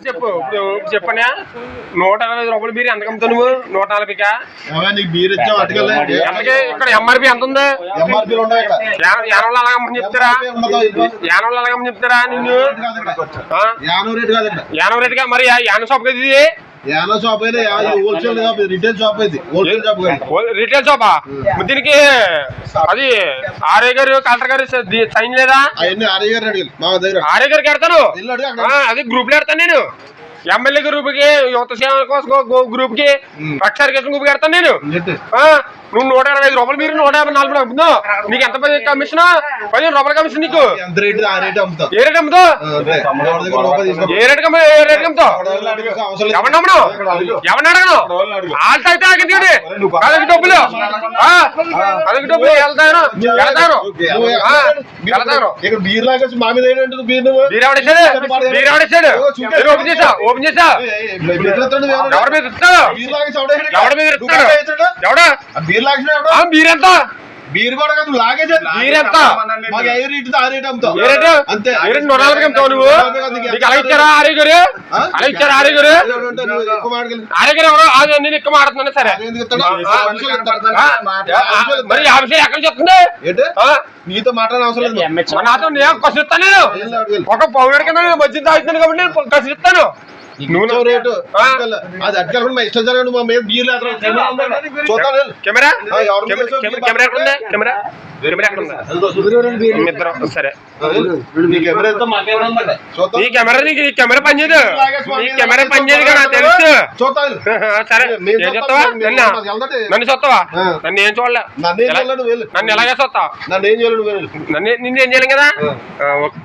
చెప్పు ఇప్పుడు చెప్పనా 125 రూపాయలు బీర్ ఎంత కమ్ముతావు నువ్వు? 140కా? బీర్ ఇక్కడ ఎంఆర్పి ఎంత ఉంది? యానోళ్ళు అలాగమ్మని చెప్తారా? యానోళ్ళు అలాగమ్మని చెప్తారా నిన్ను? యానో రేటుగా మరి యాన షాప్ కదా ఇది? యానో షాప్ అయితే హోల్సేల్ షాప్, రిటైల్ షాప్ అయితే హోల్సేల్ షాప్. రిటైల్ షాపా? దీనికి అది ఆర్ఏ గారు కలెక్టర్ గారు సైన్ లేదా? అవన్నీ ఆర్ఏ గారు అడిగారు మా దగ్గర. ఆర్ఏ గారికి ఎడతాను, అది గ్రూప్ లో ఎడతాను నేను. ఎమ్మెల్యే గ్రూప్ కి, యువత సేవ కోసం గ్రూప్ కి, రక్షారకేషన్ గ్రూప్ కి ఎడతాను నేను. నువ్వు 125 రూపాయలు మీరు 154 అమ్ముతున్నావు. నీకు ఎంత కమిషన్? 15 రూపాయల కమిషన్ నీకు. ఏ రేట్ అమ్ముతావు? ఏ రేట్ అమ్ముతావు? ఎవరిని అమ్మను? ఎవరిని అడగను? ఆల్ట్ అయితే ఆగింది అదొక డబ్బులు, అదొక డబ్బులు వెళ్తాను వెళ్తాను వెళ్తాను. బీర్ లాగేసి మా మీద బీర్ ఎవడేసాడు? బీర్ ఎవడేసాడు? ఓపెన్ చేసా, ఓపెన్ చేసా. ఎవరి మీద ఇస్తాడు? ఎవరి మీద ఇస్తాడు? ఎవడా బీర్ ఎంత? బీర్ కూడా కాదు లాగేసాడు. బీర్ ఎంత? మాకు ఏ రేట్ ఆ రేట్ అమ్ముతావు అంతే. 140 అమ్ముతావు నువ్వు. నీకు అలా ఇచ్చారా ఆర్ఏ గారు? అలా ఇచ్చారా ఆర్ఏ గారు? ఆర్ఏ గారు ఎవరు? నేను ఎక్కువ మాడుతున్నాను. సరే మరి ఆ విషయం ఎక్కడ చెప్తుంది? నీతో మాట్లాడే అవసరం లేదు. నాతో నేను కసిస్తాను. నేను ఒక పౌరుడి కింద మధ్య తాగుతాను కాబట్టి నేను కసిస్తాను. రేటు అది అడ్డుకోకుండా మా ఇష్టం జరగదు. మా మీద బీర్లు చూద్దాం. కెమెరా కెమెరా ఎక్కడ ఉంది? కెమెరా కెమెరా ఎక్కడ ఉంది? ఇద్దరు సరే. ఈ కెమెరా నీకు కెమెరా పనిచేయదు. ఈ కెమెరా పనిచేయదు కదా తెలుసు. సరే ఏం చెప్తావా? నన్ను చూస్తావా? నన్ను ఏం చూడలే. నన్ను ఎలాగే చూస్తావు? నన్ను ఏం చేయలేదు. నిన్ను ఏం చేయలేం కదా. ఓకే.